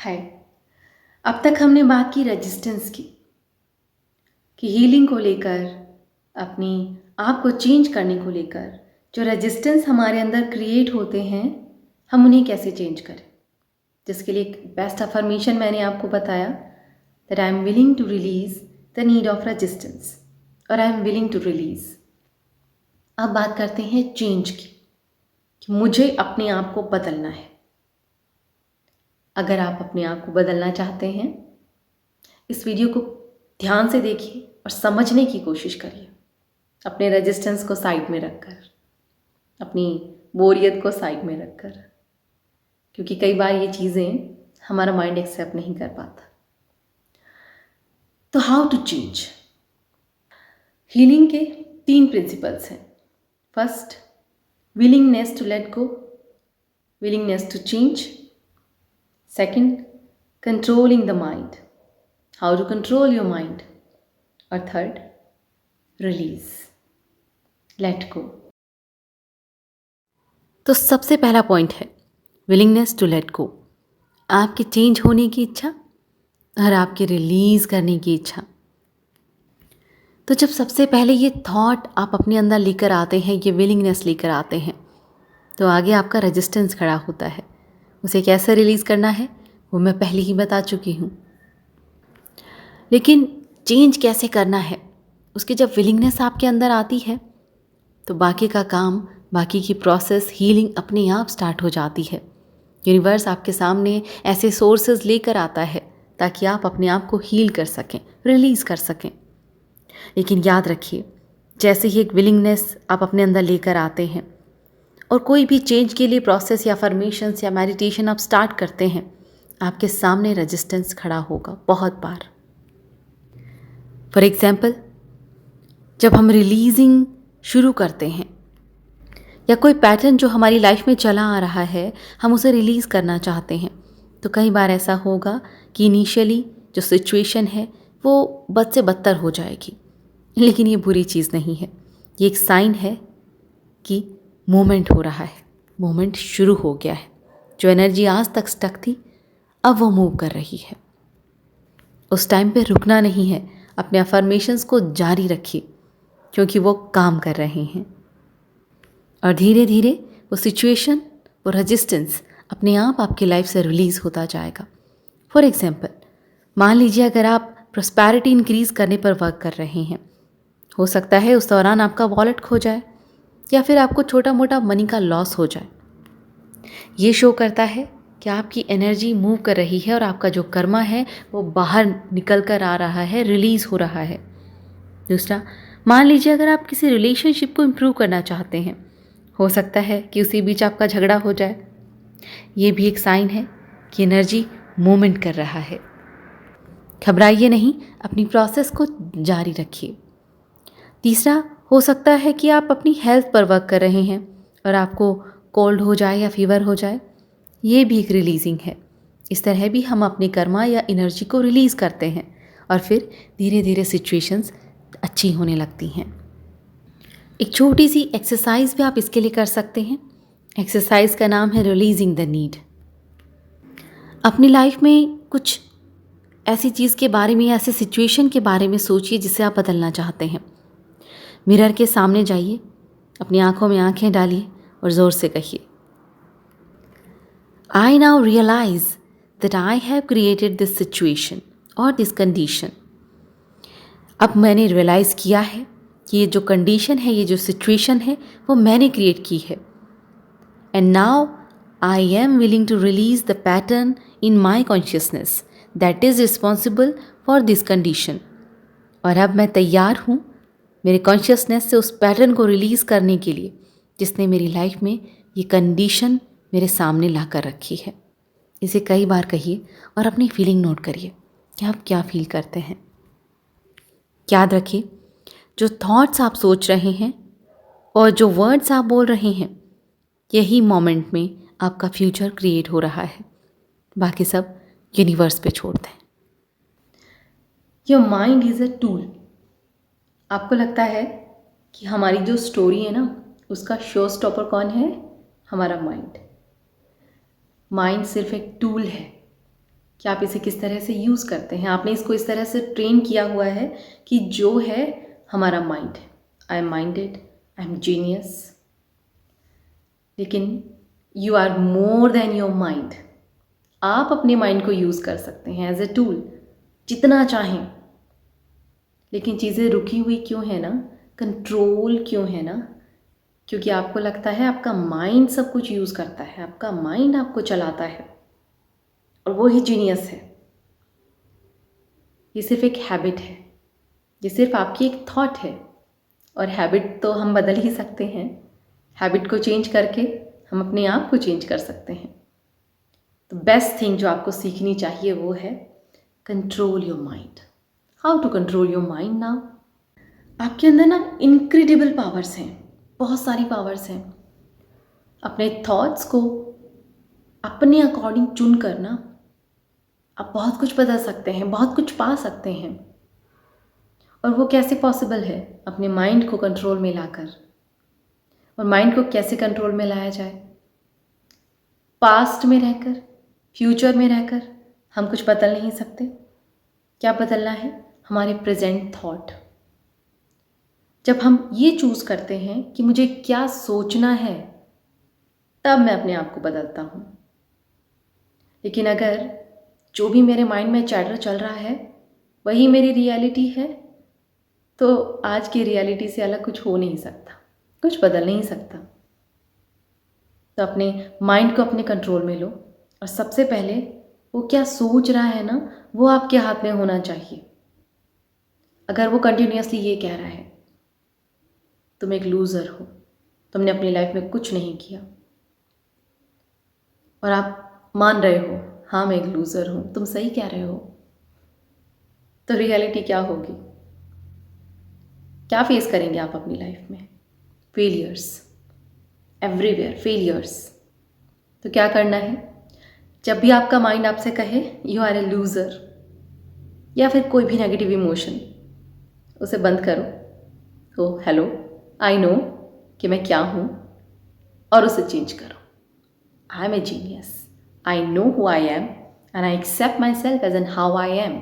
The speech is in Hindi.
हाय। अब तक हमने बात की रेजिस्टेंस की कि हीलिंग को लेकर, अपनी आप को चेंज करने को लेकर जो रेजिस्टेंस हमारे अंदर क्रिएट होते हैं, हम उन्हें कैसे चेंज करें। जिसके लिए एक बेस्ट अफर्मेशन मैंने आपको बताया, that I am willing to release the need of resistance और I am willing to release. अब बात करते हैं चेंज की, कि मुझे अपने आप को बदलना है। अगर आप अपने आप को बदलना चाहते हैं, इस वीडियो को ध्यान से देखिए और समझने की कोशिश करिए, अपने रेजिस्टेंस को साइड में रखकर, अपनी बोरियत को साइड में रखकर, क्योंकि कई बार ये चीज़ें हमारा माइंड एक्सेप्ट नहीं कर पाता। तो हाउ टू चेंज। हीलिंग के 3 प्रिंसिपल्स हैं। First, willingness to let go, willingness to change. Second, controlling the mind, how to control your mind. और थर्ड, रिलीज, लेट गो। तो सबसे पहला पॉइंट है विलिंगनेस टू लेट गो, आपकी चेंज होने की इच्छा और आपके रिलीज करने की इच्छा। तो जब सबसे पहले ये थॉट आप अपने अंदर लेकर आते हैं, ये विलिंगनेस लेकर आते हैं, तो आगे आपका रेजिस्टेंस खड़ा होता है। उसे कैसे रिलीज़ करना है वो मैं पहले ही बता चुकी हूँ। लेकिन चेंज कैसे करना है, उसकी जब विलिंगनेस आपके अंदर आती है तो बाकी का काम, बाकी की प्रोसेस, हीलिंग अपने आप स्टार्ट हो जाती है। यूनिवर्स आपके सामने ऐसे सोर्सेज लेकर आता है ताकि आप अपने आप को हील कर सकें, रिलीज़ कर सकें। लेकिन याद रखिए, जैसे ही एक विलिंगनेस आप अपने अंदर लेकर आते हैं और कोई भी चेंज के लिए प्रोसेस या अफर्मेशंस या मेडिटेशन आप स्टार्ट करते हैं, आपके सामने रेजिस्टेंस खड़ा होगा बहुत बार। फॉर एग्जाम्पल, जब हम रिलीजिंग शुरू करते हैं या कोई पैटर्न जो हमारी लाइफ में चला आ रहा है, हम उसे रिलीज़ करना चाहते हैं, तो कई बार ऐसा होगा कि इनिशियली जो सिचुएशन है वो बद से बदतर हो जाएगी। लेकिन ये बुरी चीज़ नहीं है, ये एक साइन है कि मूवमेंट हो रहा है, मूवमेंट शुरू हो गया है। जो एनर्जी आज तक स्टक थी, अब वो मूव कर रही है। उस टाइम पे रुकना नहीं है, अपने अफर्मेशंस को जारी रखिए, क्योंकि वो काम कर रहे हैं। और धीरे धीरे वो सिचुएशन, वो रेजिस्टेंस अपने आप आपकी लाइफ से रिलीज़ होता जाएगा। फॉर एग्जाम्पल, मान लीजिए अगर आप प्रॉस्पेरिटी इंक्रीज़ करने पर वर्क कर रहे हैं, हो सकता है उस दौरान आपका वॉलेट खो जाए या फिर आपको छोटा मोटा मनी का लॉस हो जाए। ये शो करता है कि आपकी एनर्जी मूव कर रही है और आपका जो कर्मा है वो बाहर निकल कर आ रहा है, रिलीज़ हो रहा है। दूसरा, मान लीजिए अगर आप किसी रिलेशनशिप को इम्प्रूव करना चाहते हैं, हो सकता है कि उसी बीच आपका झगड़ा हो जाए। ये भी एक साइन है कि एनर्जी मूवमेंट कर रहा है। घबराइए नहीं, अपनी प्रोसेस को जारी रखिए। तीसरा, हो सकता है कि आप अपनी हेल्थ पर वर्क कर रहे हैं और आपको कोल्ड हो जाए या फीवर हो जाए। ये भी एक रिलीजिंग है। इस तरह भी हम अपने कर्मा या एनर्जी को रिलीज़ करते हैं और फिर धीरे धीरे सिचुएशंस अच्छी होने लगती हैं। एक छोटी सी एक्सरसाइज भी आप इसके लिए कर सकते हैं। एक्सरसाइज का नाम है रिलीजिंग द नीड। अपनी लाइफ में कुछ ऐसी चीज़ के बारे में या ऐसे सिचुएशन के बारे में सोचिए जिसे आप बदलना चाहते हैं। मिरर के सामने जाइए, अपनी आंखों में आंखें डालिए और ज़ोर से कहिए, I now realize that I have created this situation or this condition. अब मैंने रियलाइज़ किया है कि ये जो कंडीशन है, ये जो सिचुएशन है, वो मैंने क्रिएट की है। And now I am willing to release the pattern in my consciousness that is responsible for this condition. और अब मैं तैयार हूँ मेरे कॉन्शियसनेस से उस पैटर्न को रिलीज़ करने के लिए जिसने मेरी लाइफ में ये कंडीशन मेरे सामने ला कर रखी है। इसे कई बार कहिए और अपनी फीलिंग नोट करिए कि आप क्या फील करते हैं। याद रखिए, जो थॉट्स आप सोच रहे हैं और जो वर्ड्स आप बोल रहे हैं, यही मोमेंट में आपका फ्यूचर क्रिएट हो रहा है। बाकी सब यूनिवर्स पे छोड़ दें। Your mind is a tool. आपको लगता है कि हमारी जो स्टोरी है ना, उसका शो स्टॉपर कौन है? हमारा माइंड। माइंड सिर्फ एक टूल है कि आप इसे किस तरह से यूज़ करते हैं। आपने इसको इस तरह से ट्रेन किया हुआ है कि जो है हमारा माइंड है, I am minded, I am genius. लेकिन you are more than your mind. आप अपने माइंड को यूज़ कर सकते हैं एज ए टूल जितना चाहें। लेकिन चीज़ें रुकी हुई क्यों है ना, कंट्रोल क्यों है ना, क्योंकि आपको लगता है आपका माइंड सब कुछ यूज़ करता है, आपका माइंड आपको चलाता है और वो ही जीनियस है। ये सिर्फ एक हैबिट है, ये सिर्फ आपकी एक थॉट है। और हैबिट तो हम बदल ही सकते हैं। हैबिट को चेंज करके हम अपने आप को चेंज कर सकते हैं। तो बेस्ट थिंग जो आपको सीखनी चाहिए वो है control your mind. How to control your mind now? आपके अंदर ना इनक्रेडिबल पावर्स हैं, बहुत सारी पावर्स हैं। अपने थॉट्स को अपने अकॉर्डिंग चुन कर ना आप बहुत कुछ बदल सकते हैं, बहुत कुछ पा सकते हैं। और वो कैसे पॉसिबल है? अपने माइंड को कंट्रोल में लाकर। और माइंड को कैसे कंट्रोल में लाया जाए? पास्ट में रहकर, फ्यूचर में रहकर हम कुछ बदल नहीं सकते। क्या बदलना है? हमारे प्रेजेंट थॉट। जब हम ये चूज़ करते हैं कि मुझे क्या सोचना है, तब मैं अपने आप को बदलता हूँ। लेकिन अगर जो भी मेरे माइंड में चैटर चल रहा है वही मेरी रियलिटी है, तो आज की रियलिटी से अलग कुछ हो नहीं सकता, कुछ बदल नहीं सकता। तो अपने माइंड को अपने कंट्रोल में लो और सबसे पहले वो क्या सोच रहा है ना, वो आपके हाथ में होना चाहिए। अगर वो कंटिन्यूअसली ये कह रहा है तुम एक लूज़र हो, तुमने अपनी लाइफ में कुछ नहीं किया, और आप मान रहे हो हाँ मैं एक लूज़र हूँ, तुम सही कह रहे हो, तो रियलिटी क्या होगी? क्या फेस करेंगे आप अपनी लाइफ में? Failures, everywhere failures. तो क्या करना है? जब भी आपका माइंड आपसे कहे यू आर ए लूज़र या फिर कोई भी नेगेटिव इमोशन, उसे बंद करो। तो हेलो, आई नो कि मैं क्या हूँ, और उसे चेंज करो। I am a genius, I know who I am and I accept my self as an how I M.